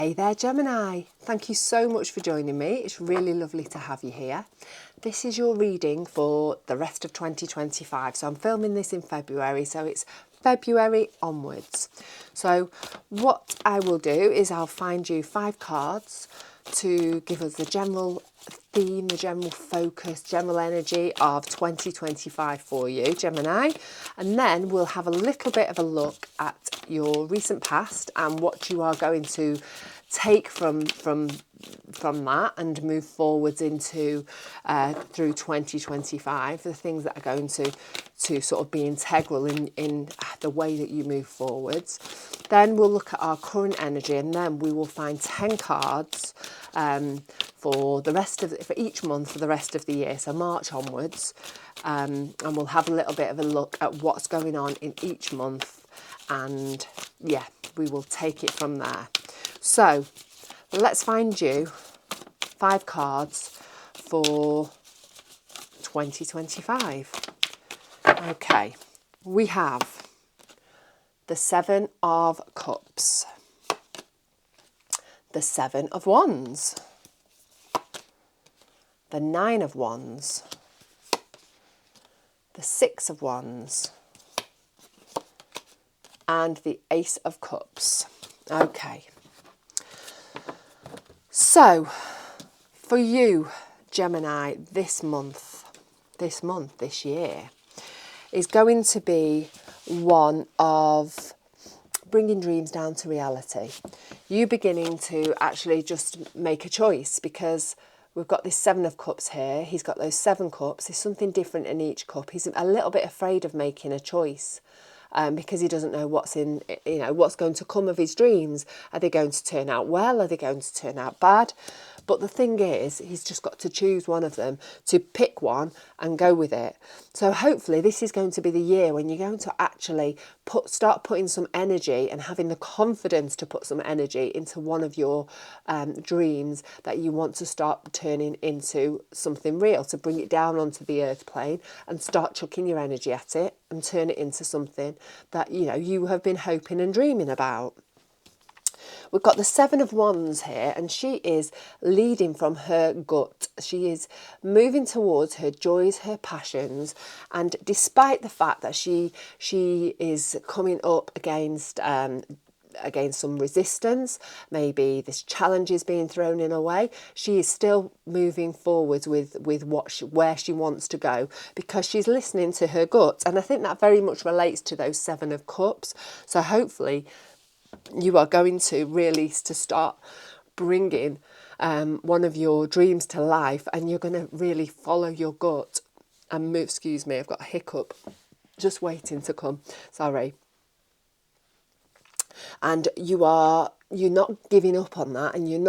Hey there, Gemini. Thank you so much for joining me. It's really lovely to have you here. This is your reading for the rest of 2025. So I'm filming this in February, so it's February onwards. So what I will do is I'll find you 5 cards to give us the general theme, the general focus, general energy of 2025 for you, Gemini. And then we'll have a little bit of a look at your recent past and what you are going to take from that and move forwards into through 2025, the things that are going to sort of be integral in the way that you move forwards. Then we'll look at our current energy, and then we will find 10 cards for each month for the rest of the year, so March onwards, and we'll have a little bit of a look at what's going on in each month, and yeah, we will take it from there. So let's find you 5 cards for 2025. Okay, we have the 7 of Cups, the 7 of Wands, the 9 of Wands, the 6 of Wands, and the Ace of Cups. Okay. So, for you, Gemini, this year, is going to be one of bringing dreams down to reality. You beginning to actually just make a choice, because we've got this 7 of Cups here. He's got those 7 cups. There's something different in each cup. He's a little bit afraid of making a choice. Because he doesn't know what's going to come of his dreams. Are they going to turn out well? Are they going to turn out bad? But the thing is, he's just got to choose one of them, to pick one and go with it. So hopefully this is going to be the year when you're going to actually start putting some energy and having the confidence to put some energy into one of your dreams that you want to start turning into something real, to bring it down onto the earth plane and start chucking your energy at it and turn it into something that you have been hoping and dreaming about. We've got the 7 of Wands here, and she is leading from her gut. She is moving towards her joys, her passions, and despite the fact that she is coming up against some resistance, maybe this challenge is being thrown in her way, she is still moving forwards with where she wants to go, because she's listening to her gut. And I think that very much relates to those 7 of Cups. So hopefully you are going to really start bringing one of your dreams to life, and you're going to really follow your gut and move. Excuse me, I've got a hiccup just waiting to come. Sorry. And you're not giving up on that, and you're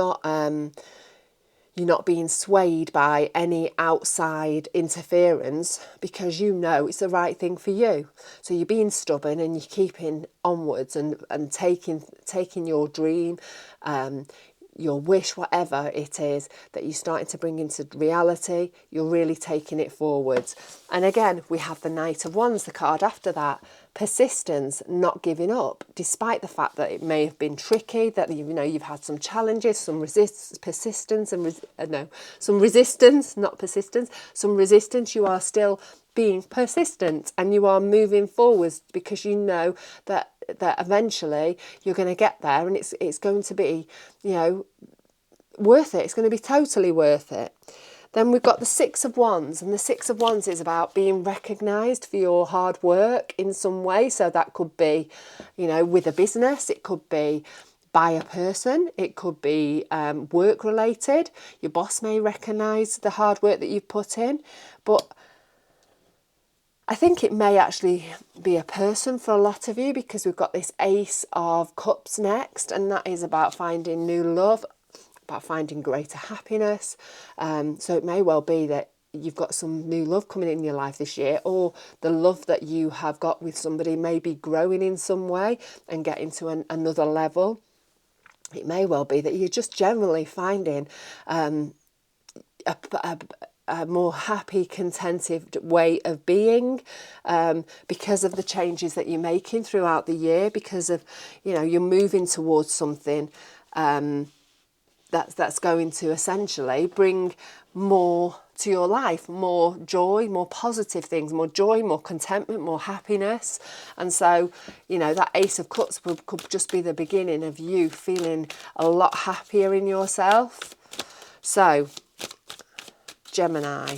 not being swayed by any outside interference, because it's the right thing for you. So you're being stubborn and you're keeping onwards and taking your dream, your wish, whatever it is that you're starting to bring into reality, you're really taking it forwards. And again, we have the Knight of Wands, the card after that. Persistence, not giving up, despite the fact that it may have been tricky, that you've had some challenges, some resistance, not persistence, some resistance. You are still being persistent, and you are moving forwards, because you know that eventually you're going to get there, and it's going to be worth it. It's going to be totally worth it. Then we've got the 6 of Wands, and the 6 of Wands is about being recognised for your hard work in some way. So that could be, with a business, it could be by a person, it could be work related. Your boss may recognise the hard work that you've put in, but I think it may actually be a person for a lot of you, because we've got this Ace of Cups next, and that is about finding new love, about finding greater happiness. So it may well be that you've got some new love coming in your life this year, or the love that you have got with somebody may be growing in some way and getting to another level. It may well be that you're just generally finding a more happy, contented way of being, because of the changes that you're making throughout the year, because of, you're moving towards something that's going to essentially bring more to your life, more joy, more positive things, more joy, more contentment, more happiness. And so, you know, that Ace of Cups could just be the beginning of you feeling a lot happier in yourself. So, Gemini,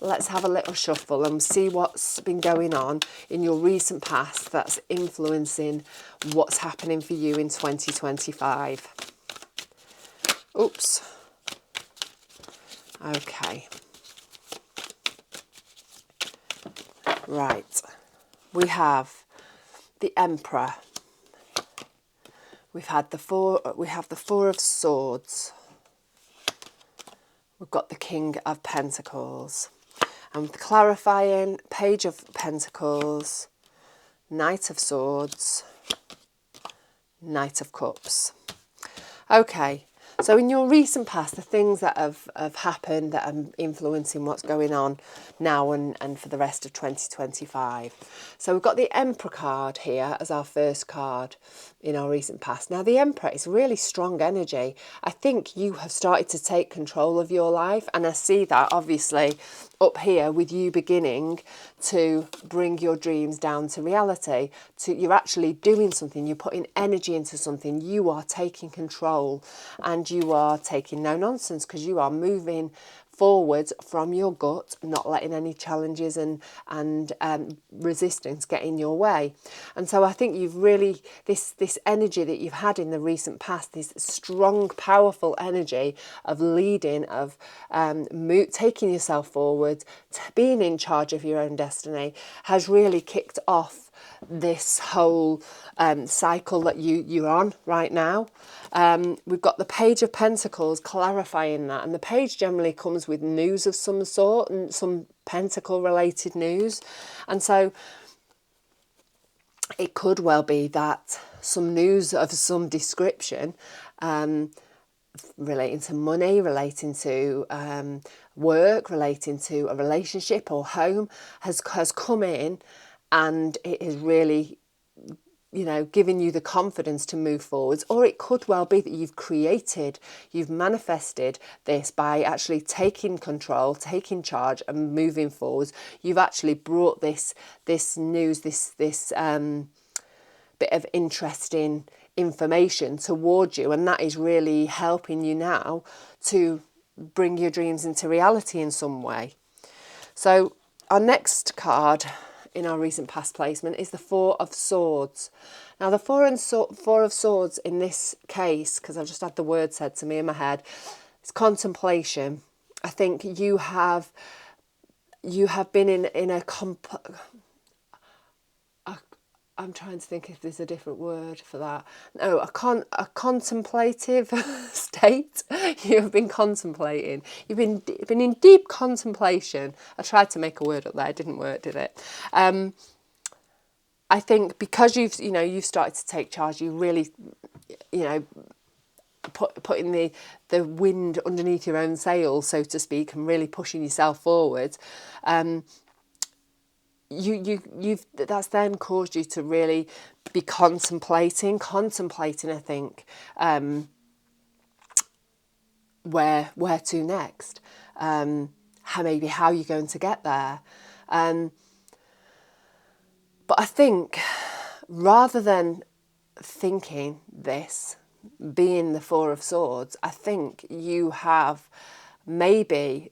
let's have a little shuffle and see what's been going on in your recent past that's influencing what's happening for you in 2025. Oops. Okay. Right. We have the Emperor. We have the Four of Swords. We've got the King of Pentacles. And clarifying, Page of Pentacles, Knight of Swords, Knight of Cups. Okay, so in your recent past, the things that have happened that are influencing what's going on now and for the rest of 2025. So we've got the Emperor card here as our first card in our recent past. Now the Emperor is really strong energy. I think you have started to take control of your life, and I see that obviously up here with you beginning to bring your dreams down to reality. You're actually doing something, you're putting energy into something, you are taking control, and you are taking no nonsense because you are moving forward from your gut, not letting any challenges and resistance get in your way. And so I think you've really, this energy that you've had in the recent past, this strong, powerful energy of leading, of taking yourself forward, being in charge of your own destiny, has really kicked off this whole cycle that you're on right now. We've got the Page of Pentacles clarifying that, and the page generally comes with news of some sort and some pentacle related news, and so it could well be that some news of some description relating to money, relating to work, relating to a relationship or home has come in, and it is really, you know, giving you the confidence to move forwards. Or it could well be that you've manifested this by actually taking control, taking charge and moving forwards. You've actually brought this news, this bit of interesting information towards you, and that is really helping you now to bring your dreams into reality in some way. So our next card in our recent past placement is the Four of Swords. Now the Four of Swords in this case, because I've just had the word said to me in my head, it's contemplation. I think you have been in a I'm trying to think if there's a different word for that. No, a contemplative state. You have been contemplating. You've been in deep contemplation. I tried to make a word up there. It didn't work, did it? I think because you've started to take charge. You really, putting the wind underneath your own sails, so to speak, and really pushing yourself forward. That's then caused you to really be contemplating. I think where to next, how you're going to get there, but I think rather than thinking this, being the Four of Swords, I think you have maybe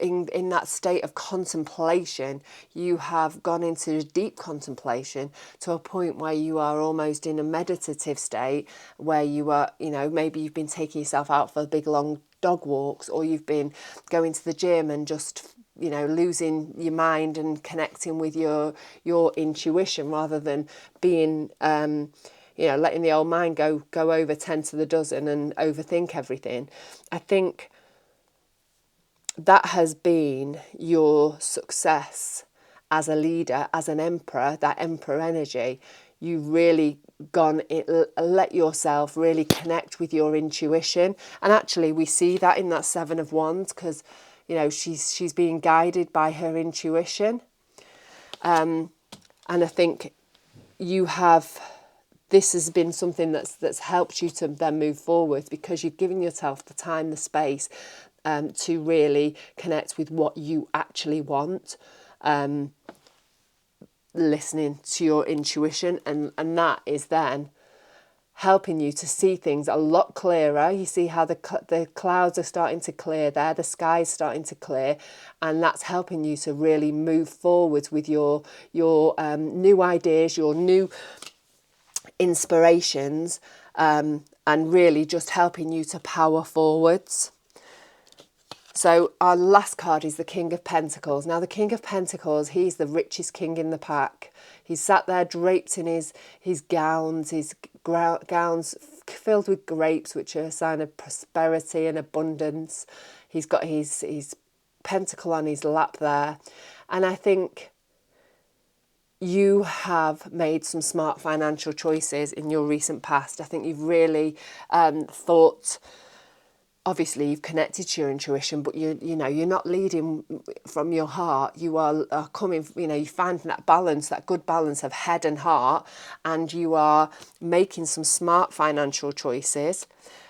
in that state of contemplation, you have gone into deep contemplation to a point where you are almost in a meditative state, where you are, maybe you've been taking yourself out for big long dog walks, or you've been going to the gym and just, losing your mind and connecting with your intuition rather than being, letting the old mind go over 10 to the dozen and overthink everything. I think that has been your success as a leader, as an emperor, that emperor energy. You've really let yourself really connect with your intuition. And actually we see that in that Seven of Wands, because, she's being guided by her intuition. And I think you have this has been something that's helped you to then move forward, because you've given yourself the time, the space to really connect with what you actually want, listening to your intuition, and that is then helping you to see things a lot clearer. You see how the clouds are starting to clear there, the sky's starting to clear, and that's helping you to really move forward with your new ideas, your new inspirations, and really just helping you to power forwards. So our last card is the King of Pentacles. Now the King of Pentacles, he's the richest king in the pack. He's sat there draped in his gowns, gowns filled with grapes, which are a sign of prosperity and abundance. He's got his pentacle on his lap there. And I think you have made some smart financial choices in your recent past. I think you've really thought... Obviously, you've connected to your intuition, but you're not leading from your heart. You are coming, you find that balance, that good balance of head and heart, and you are making some smart financial choices.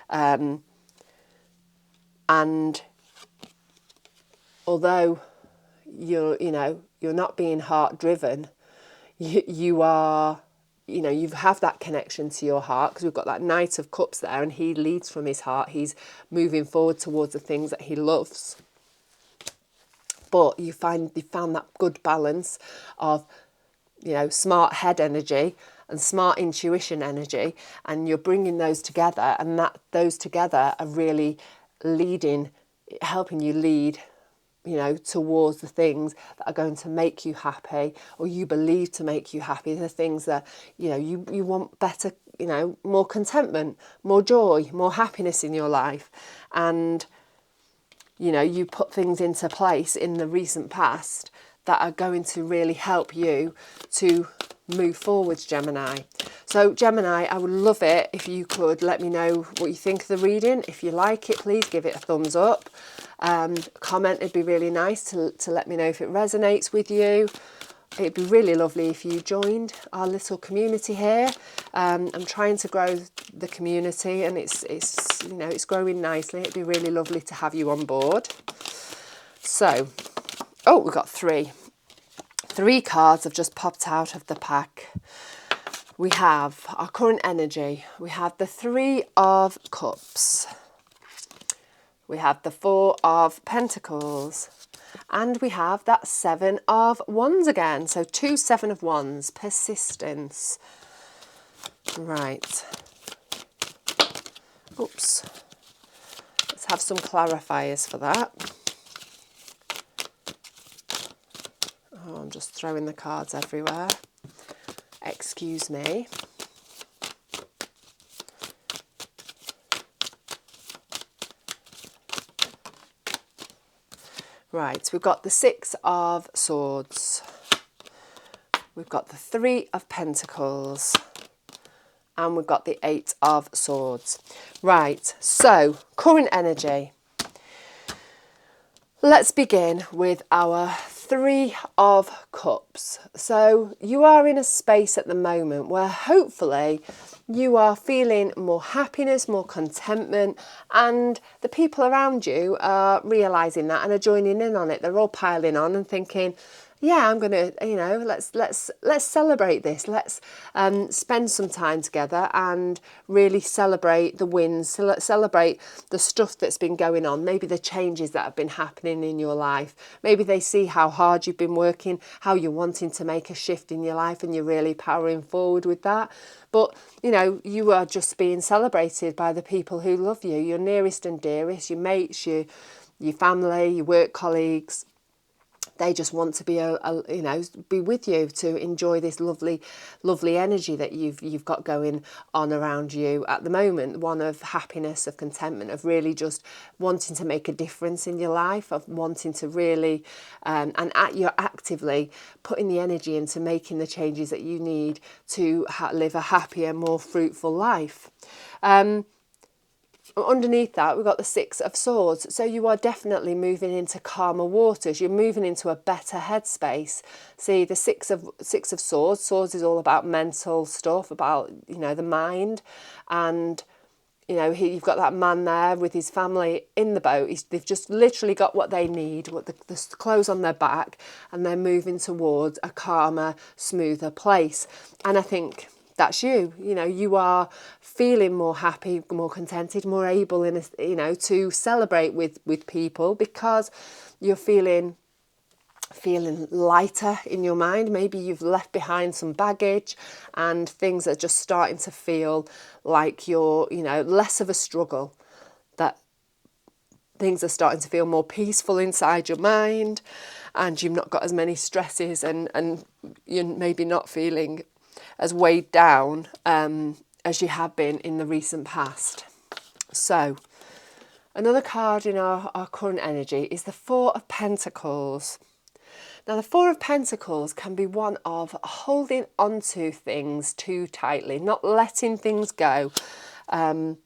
And although you're not being heart driven, you are. You have that connection to your heart, because we've got that Knight of Cups there, and he leads from his heart. He's moving forward towards the things that he loves. But you found that good balance of, smart head energy and smart intuition energy, and you're bringing those together, and those together are really helping you lead towards the things that are going to make you happy, or you believe to make you happy, the things that, you want better, more contentment, more joy, more happiness in your life. And, you put things into place in the recent past that are going to really help you to move forwards, Gemini. So Gemini, I would love it if you could let me know what you think of the reading. If you like it, please give it a thumbs up. Comment, it'd be really nice to let me know if it resonates with you. It'd be really lovely if you joined our little community here. I'm trying to grow the community, and it's growing nicely. It'd be really lovely to have you on board. So, we've got three cards have just popped out of the pack. We have our current energy. We have the Three of Cups. We have the Four of Pentacles. And we have that Seven of Wands again. So 2 Seven of Wands. Persistence. Right. Oops. Let's have some clarifiers for that. Oh, I'm just throwing the cards everywhere. Excuse me. Right, we've got the Six of Swords. We've got the Three of Pentacles. And we've got the Eight of Swords. Right, so current energy. Let's begin with our Three of Cups. So you are in a space at the moment where hopefully you are feeling more happiness, more contentment, and the people around you are realising that and are joining in on it. They're all piling on and thinking, yeah, I'm going to, let's celebrate this. Let's spend some time together and really celebrate the wins, celebrate the stuff that's been going on, maybe the changes that have been happening in your life. Maybe they see how hard you've been working, how you're wanting to make a shift in your life, and you're really powering forward with that. But, you are just being celebrated by the people who love you, your nearest and dearest, your mates, your family, your work colleagues. They just want to be with you to enjoy this lovely energy that you've got going on around you at the moment. One of happiness, of contentment, of really just wanting to make a difference in your life, of wanting to really, you're actively putting the energy into making the changes that you need to live a happier, more fruitful life. underneath that, we've got the Six of Swords. So you are definitely moving into calmer waters. You're moving into a better headspace. See, the Six of Swords. Swords is all about mental stuff, about, you know, the mind. And, you know, you've got that man there with his family in the boat. They've just literally got what they need, what the clothes on their back, and they're moving towards a calmer, smoother place. And I think that's you. You know, you are feeling more happy, more contented, more able, to celebrate with people, because you're feeling lighter in your mind. Maybe you've left behind some baggage and things are just starting to feel like you're, you know, less of a struggle, that things are starting to feel more peaceful inside your mind, and you've not got as many stresses, and you're maybe not feeling as weighed down as you have been in the recent past. So another card in our current energy is the Four of Pentacles. Now, the Four of Pentacles can be one of holding onto things too tightly, not letting things go. And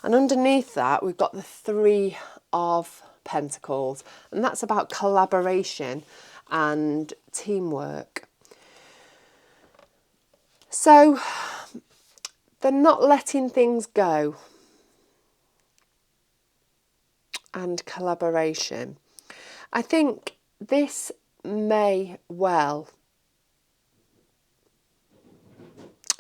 underneath that, we've got the Three of Pentacles, and that's about collaboration and teamwork. So they're not letting things go and collaboration. I think this may well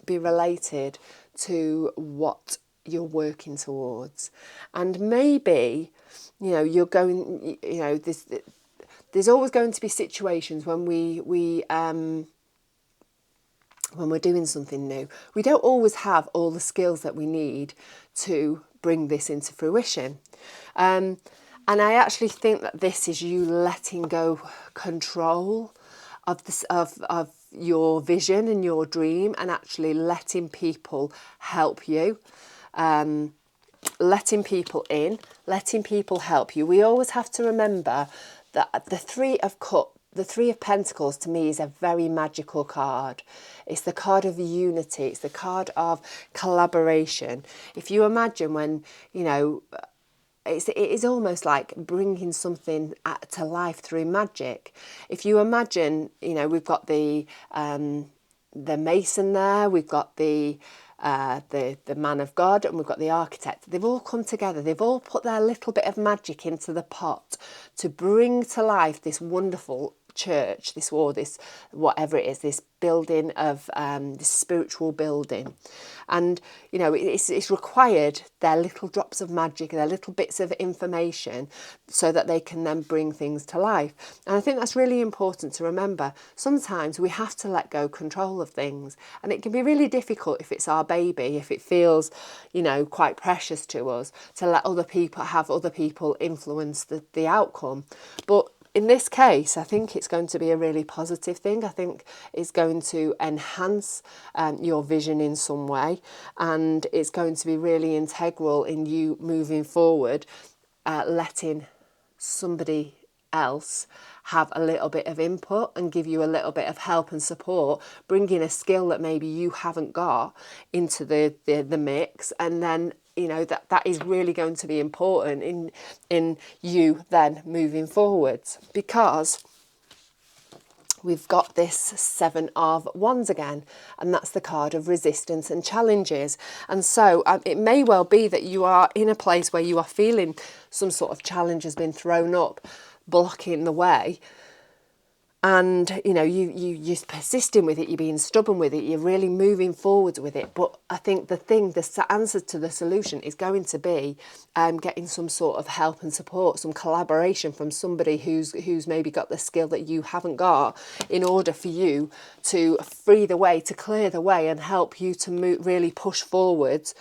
be related to what you're working towards. And maybe, you know, you're going, you know, there's always going to be situations when when we're doing something new, we don't always have all the skills that we need to bring this into fruition. And I actually think that this is you letting go control of this, of your vision and your dream, and actually letting people help you, letting people in, letting people help you. We always have to remember that the Three of Pentacles to me is a very magical card. It's the card of unity. It's the card of collaboration. If you imagine when, you know, it is almost like bringing something to life through magic. If you imagine, you know, we've got the mason there, we've got the man of God, and we've got the architect. They've all come together. They've all put their little bit of magic into the pot to bring to life this wonderful church, this whatever it is, this building of this spiritual building. And you know, it's required their little drops of magic, their little bits of information, so that they can then bring things to life. And I think that's really important to remember. Sometimes we have to let go control of things, and it can be really difficult if it's our baby, if it feels, you know, quite precious to us, to let other people influence the outcome. But in this case, I think it's going to be a really positive thing. I think it's going to enhance your vision in some way, and it's going to be really integral in you moving forward, letting somebody else have a little bit of input and give you a little bit of help and support, bringing a skill that maybe you haven't got into the mix, and then, you know, that is really going to be important in you then moving forwards, because we've got this Seven of Wands again, and that's the card of resistance and challenges. And so it may well be that you are in a place where you are feeling some sort of challenge has been thrown up, blocking the way. And, you know, you're persisting with it, you're being stubborn with it, you're really moving forwards with it. But I think the answer to the solution is going to be getting some sort of help and support, some collaboration from somebody who's maybe got the skill that you haven't got, in order for you to free the way, to clear the way, and help you to really push forwards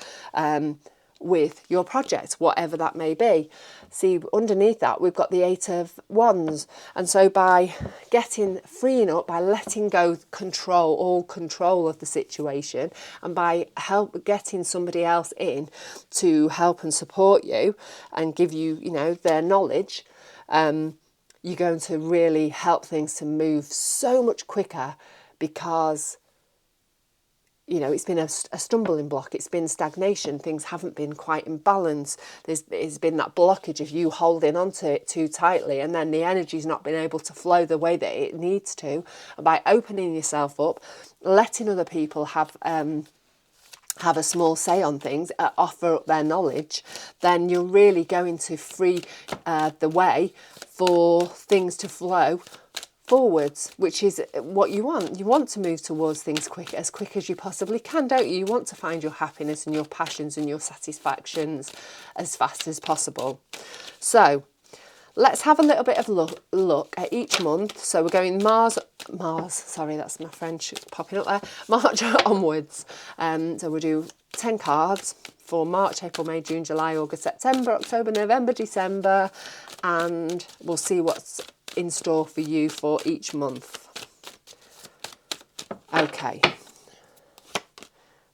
with your project, whatever that may be. See, underneath that, we've got the Eight of Wands. And so by freeing up, by letting go all control of the situation, and by getting somebody else in to help and support you and give you, you know, their knowledge, you're going to really help things to move so much quicker, because you know, it's been a stumbling block, it's been stagnation, things haven't been quite in balance, there's been that blockage of you holding onto it too tightly, and then the energy's not been able to flow the way that it needs to. And by opening yourself up, letting other people have a small say on things, offer up their knowledge, then you're really going to free the way for things to flow forwards, which is what you want. You want to move towards things as quick as you possibly can, don't you? You want to find your happiness and your passions and your satisfactions as fast as possible. So let's have a little bit of look at each month. So we're going Mars, sorry, that's my French popping up there, March onwards. So we'll do 10 cards for March, April, May, June, July, August, September, October, November, December, and we'll see what's in store for you for each month. Okay,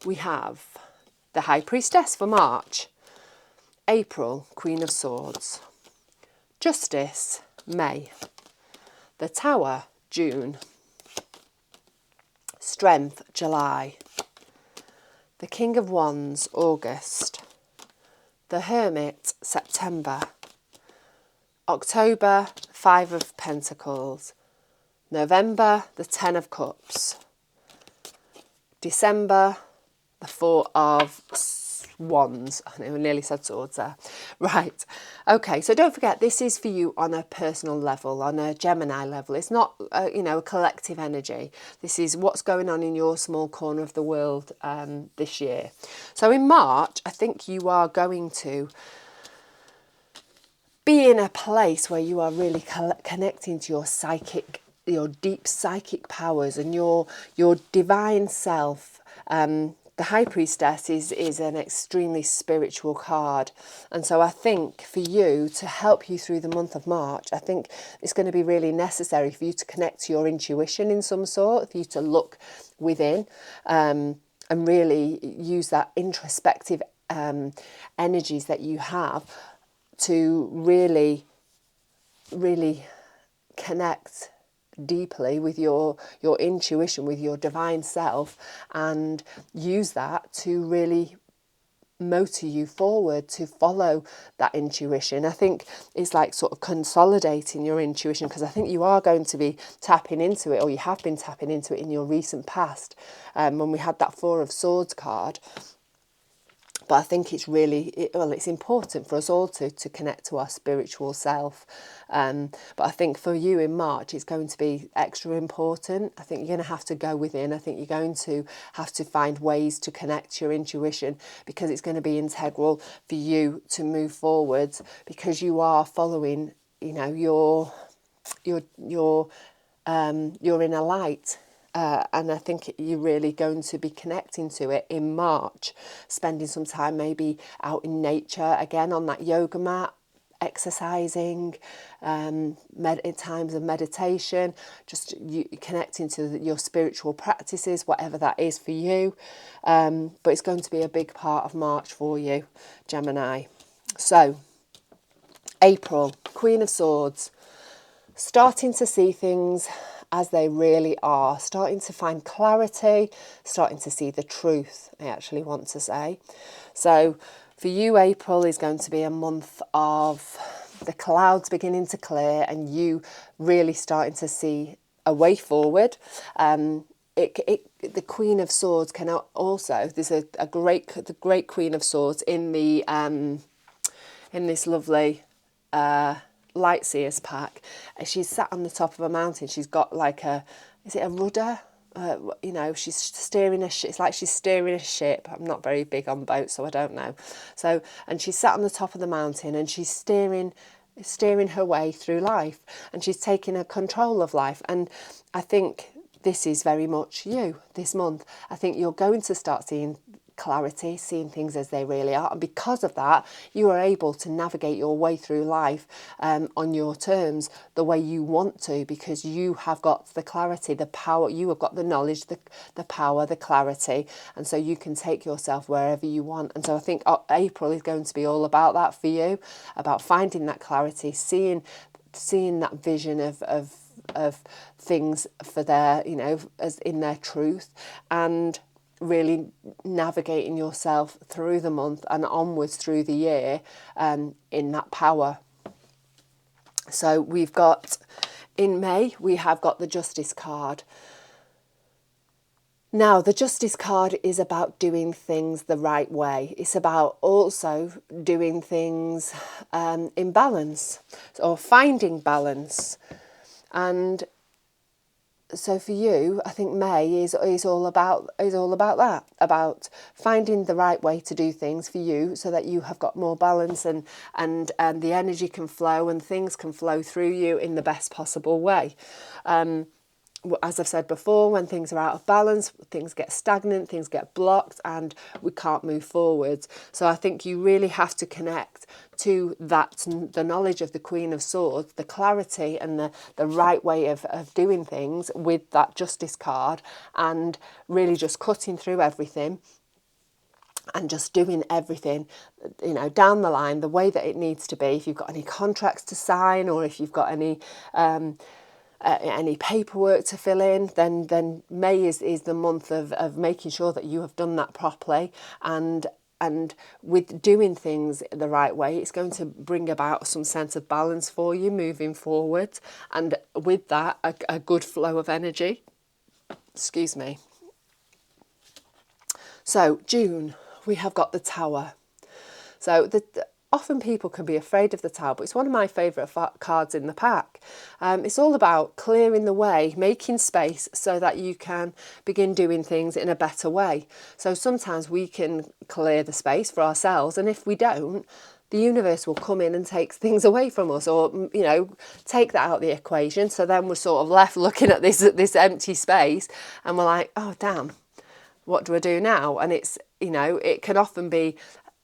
we have the High Priestess for March, April, Queen of Swords, Justice, May, the Tower, June, Strength, July, the King of Wands, August, the Hermit, September, October, Five of Pentacles, November, the Ten of Cups, December, the Four of Wands. I nearly said swords there. Right. Okay, so don't forget, this is for you on a personal level, on a Gemini level. It's not, you know, a collective energy. This is what's going on in your small corner of the world this year. So in March, I think you are going to be in a place where you are really connecting to your deep psychic powers and your divine self. The High Priestess is an extremely spiritual card. And so I think for you, to help you through the month of March, I think it's going to be really necessary for you to connect to your intuition in some sort, for you to look within and really use that introspective energies that you have to really connect deeply with your intuition, with your divine self, and use that to really motor you forward, to follow that intuition. I think it's like sort of consolidating your intuition, because I think you are going to be tapping into it, or you have been tapping into it in your recent past, when we had that Four of Swords card. But I think it's really, it's important for us all to connect to our spiritual self. But I think for you in March, it's going to be extra important. I think you're going to have to go within. I think you're going to have to find ways to connect to your intuition, because it's going to be integral for you to move forwards, because you are following, you know, your inner light. And I think you're really going to be connecting to it in March, spending some time maybe out in nature, again on that yoga mat, exercising, times of meditation, just you connecting to your spiritual practices, whatever that is for you. But it's going to be a big part of March for you, Gemini. So, April, Queen of Swords, starting to see things as they really are, starting to find clarity, starting to see the truth, I actually want to say. So for you, April is going to be a month of the clouds beginning to clear and you really starting to see a way forward. The Queen of Swords can also, there's the great Queen of Swords in the in this lovely Light Seers pack. She's sat on the top of a mountain. She's got like is it a rudder? You know, she's steering a ship. It's like she's steering a ship. I'm not very big on boats, so I don't know. So, and she's sat on the top of the mountain and she's steering her way through life, and she's taking a control of life. And I think this is very much you this month. I think you're going to start seeing clarity, seeing things as they really are, and because of that you are able to navigate your way through life on your terms, the way you want to, because you have got the clarity, the power, you have got the knowledge, the power, the clarity, and so you can take yourself wherever you want. And so I think April is going to be all about that for you, about finding that clarity, seeing that vision of things for their, you know, as in their truth, and really navigating yourself through the month and onwards through the year in that power. So we've got, in May, we have got the Justice card. Now, the Justice card is about doing things the right way. It's about also doing things in balance, or finding balance. And so for you, I think May is all about that, about finding the right way to do things for you, so that you have got more balance and the energy can flow and things can flow through you in the best possible way. As I've said before, when things are out of balance, things get stagnant, things get blocked, and we can't move forwards. So I think you really have to connect to that, the knowledge of the Queen of Swords, the clarity and the right way of doing things with that Justice card, and really just cutting through everything and just doing everything, down the line, the way that it needs to be. If you've got any contracts to sign, or if you've got any paperwork to fill in, then May is the month of making sure that you have done that properly, and with doing things the right way, it's going to bring about some sense of balance for you moving forward, and with that a good flow of energy. Excuse me. So June, we have got the Tower. So often people can be afraid of the Tower, but it's one of my favourite cards in the pack. It's all about clearing the way, making space so that you can begin doing things in a better way. So sometimes we can clear the space for ourselves, and if we don't, the universe will come in and take things away from us, or take that out of the equation. So then we're sort of left looking at this empty space, and we're like, oh damn, what do I do now? And it's, it can often be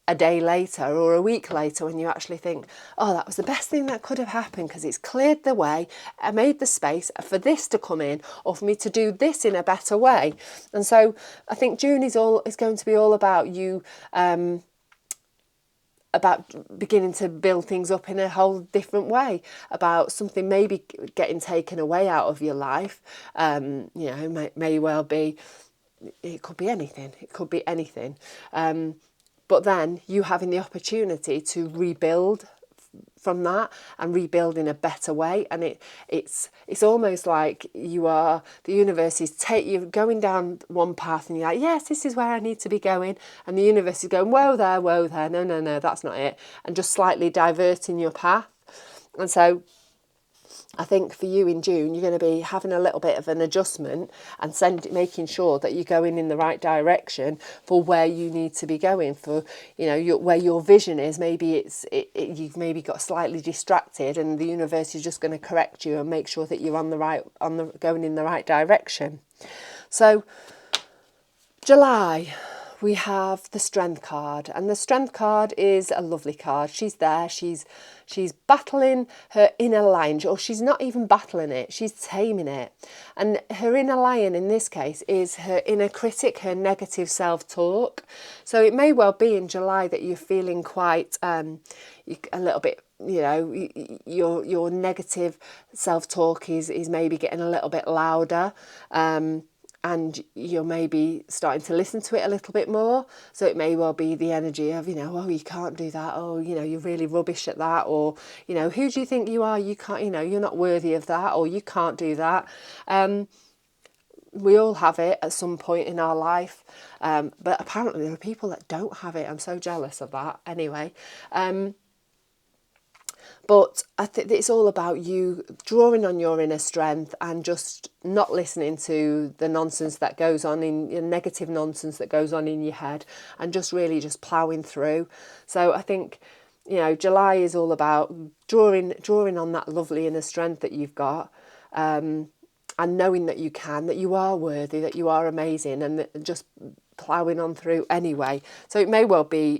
a day later or a week later when you actually think, oh, that was the best thing that could have happened, because it's cleared the way, I made the space for this to come in, or for me to do this in a better way. And so I think June is going to be all about you, about beginning to build things up in a whole different way, about something maybe getting taken away out of your life. May well be, it could be anything. But then you having the opportunity to rebuild from that, and rebuild in a better way. And it's almost like the universe is you're going down one path, and you're like, yes, this is where I need to be going. And the universe is going, whoa there, no, that's not it. And just slightly diverting your path. And so I think for you in June, you're going to be having a little bit of an adjustment and making sure that you're going in the right direction for where you need to be going, for where your vision is. Maybe you've maybe got slightly distracted, and the universe is just going to correct you and make sure that you're going in the right direction. So July, we have the Strength card, and the Strength card is a lovely card. She's there, she's battling her inner lion, or she's not even battling it, she's taming it. And her inner lion in this case is her inner critic, her negative self-talk. So it may well be in July that you're feeling quite a little bit, your negative self-talk is maybe getting a little bit louder. And you're maybe starting to listen to it a little bit more. So it may well be the energy of, oh, you can't do that. Oh, you're really rubbish at that. Or, who do you think you are? You can't, you're not worthy of that, or you can't do that. We all have it at some point in our life. But apparently there are people that don't have it. I'm so jealous of that. Anyway, but I think it's all about you drawing on your inner strength and just not listening to the nonsense that goes on negative nonsense that goes on in your head, and just really just ploughing through. So I think, July is all about drawing on that lovely inner strength that you've got, and knowing that you are worthy, that you are amazing, and just ploughing on through anyway. So it may well be,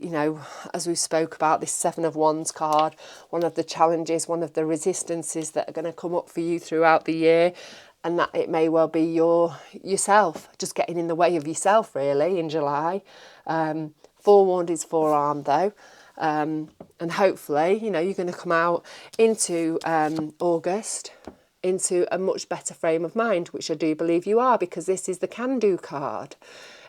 as we spoke about, this Seven of Wands card, one of the challenges, one of the resistances that are going to come up for you throughout the year, and that it may well be yourself, just getting in the way of yourself really in July. Forewarned is forearmed though. And hopefully, you're going to come out into August into a much better frame of mind, which I do believe you are, because this is the can-do card.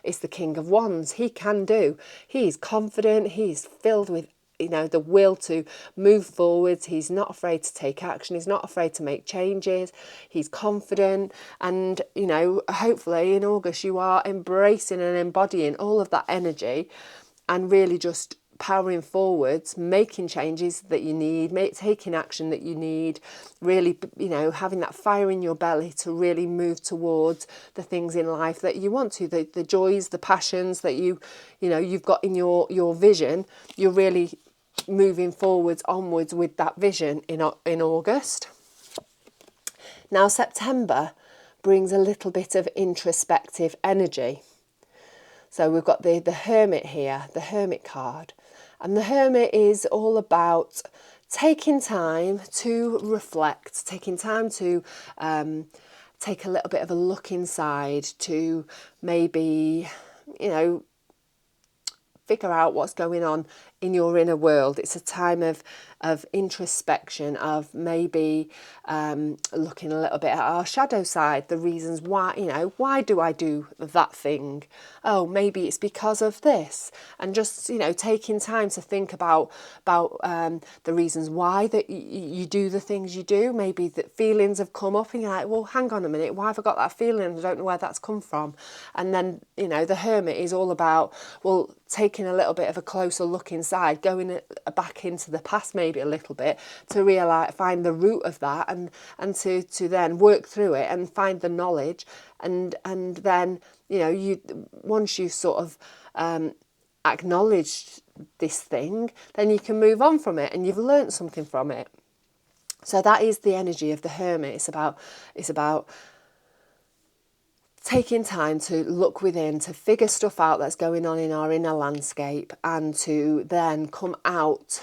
is the King of Wands. He can do. He's confident. He's filled with, you know, the will to move forwards. He's not afraid to take action. He's not afraid to make changes. He's confident. And, you know, hopefully in August you are embracing and embodying all of that energy and really just powering forwards, making changes that you need, taking action that you need, really, you know, having that fire in your belly to really move towards the things in life that you want to, the joys, the passions that you know, you've got in your vision. You're really moving forwards, onwards with that vision in August. Now September brings a little bit of introspective energy. So we've got the Hermit here, the Hermit card. And the Hermit is all about taking time to reflect, taking time to take a little bit of a look inside, to maybe, you know, figure out what's going on in your inner world. It's a time of introspection, of maybe looking a little bit at our shadow side, the reasons why, you know, why do I do that thing? Oh, maybe it's because of this. And just, you know, taking time to think about the reasons why that you do the things you do. Maybe that feelings have come up and you're like, well, hang on a minute, why have I got that feeling? I don't know where that's come from. And then, you know, the Hermit is all about, well, taking a little bit of a closer look inside, going back into the past maybe a little bit to realise, find the root of that and to then work through it and find the knowledge, and then, you know, once you sort of acknowledged this thing, then you can move on from it and you've learnt something from it. So that is the energy of the Hermit. It's about taking time to look within, to figure stuff out that's going on in our inner landscape, and to then come out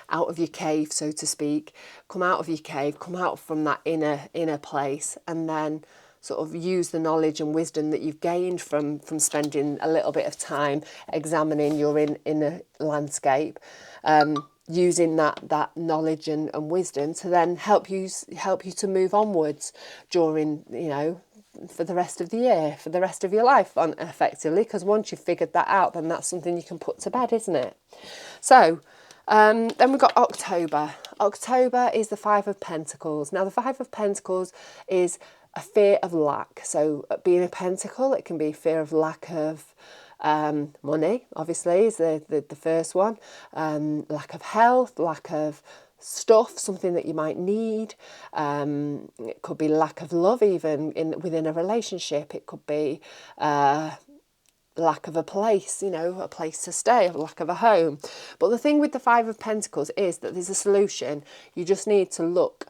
of your cave, so to speak. Come out of your cave, come out from that inner place, and then sort of use the knowledge and wisdom that you've gained from spending a little bit of time examining your inner landscape, using that knowledge and wisdom to then help you to move onwards during, you know, for the rest of the year, for the rest of your life, effectively, because once you've figured that out, then that's something you can put to bed, isn't it? So then we've got October. October is the Five of Pentacles. Now the Five of Pentacles is a fear of lack. So being a pentacle, it can be fear of lack of money, obviously, is the first one. Lack of health, lack of stuff, something that you might need. It could be lack of love, even within a relationship. It could be lack of a place, you know, a place to stay, lack of a home. But the thing with the Five of Pentacles is that there's a solution. You just need to look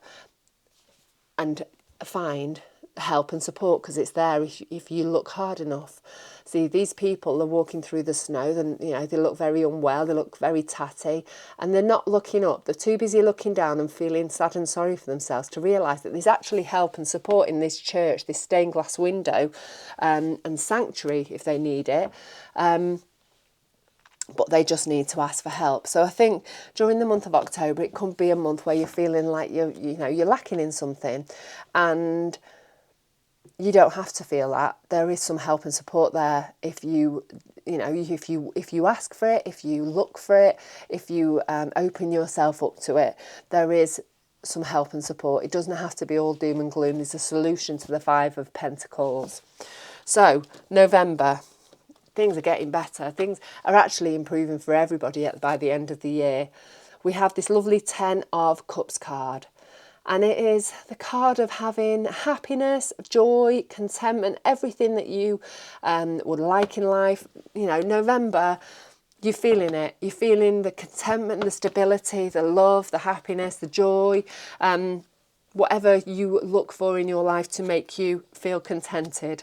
and find help and support, because it's there if you look hard enough. See, these people are walking through the snow, and you know, they look very unwell, they look very tatty, and they're not looking up. They're too busy looking down and feeling sad and sorry for themselves to realise that there's actually help and support in this church, this stained glass window, and sanctuary if they need it. But they just need to ask for help. So I think during the month of October, it could be a month where you're feeling like you're lacking in something, and you don't have to feel that. There is some help and support there if you ask for it, if you look for it, if you open yourself up to it. There is some help and support. It doesn't have to be all doom and gloom. There's a solution to the Five of Pentacles. So November, things are getting better. Things are actually improving for everybody by the end of the year. We have this lovely Ten of Cups card. And it is the card of having happiness, joy, contentment, everything that you would like in life. You know, November, you're feeling it. You're feeling the contentment, the stability, the love, the happiness, the joy, whatever you look for in your life to make you feel contented.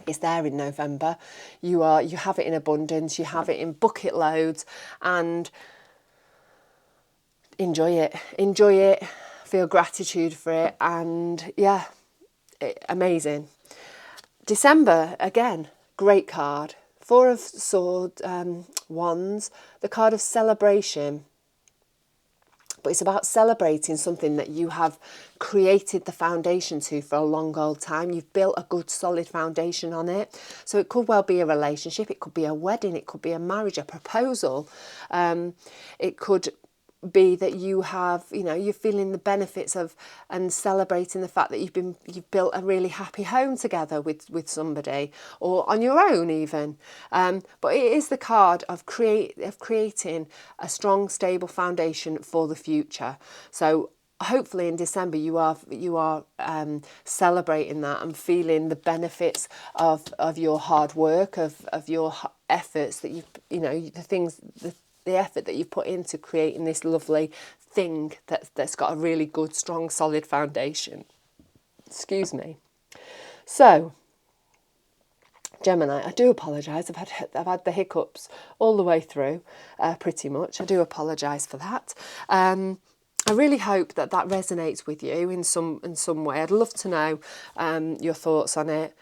It's there in November. You have it in abundance. You have it in bucket loads, and enjoy it, feel gratitude for it, and yeah, amazing. December, again, great card. Four of Swords, Wands, the card of celebration. But it's about celebrating something that you have created the foundation to for a long old time. You've built a good solid foundation on it. So it could well be a relationship, it could be a wedding, it could be a marriage, a proposal. It could be that you have, you're feeling the benefits of and celebrating the fact that you've built a really happy home together with somebody, or on your own even. But it is the card of creating a strong, stable foundation for the future. So hopefully in December you are celebrating that and feeling the benefits of your hard work, of your efforts that the effort that you've put into creating this lovely thing that's got a really good, strong, solid foundation. Excuse me. So, Gemini, I do apologise. I've had the hiccups all the way through, pretty much. I do apologise for that. I really hope that resonates with you in some way. I'd love to know your thoughts on it.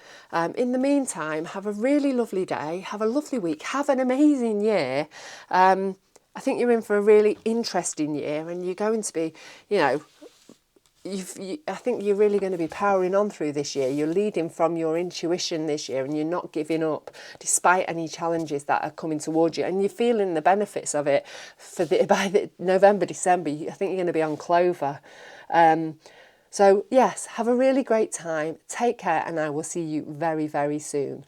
In the meantime, have a really lovely day. Have a lovely week. Have an amazing year. I think you're in for a really interesting year, and you're going to be, I think you're really going to be powering on through this year. You're leading from your intuition this year, and you're not giving up despite any challenges that are coming towards you. And you're feeling the benefits of it by the November, December. I think you're going to be on clover. So yes, have a really great time. Take care, and I will see you very, very soon.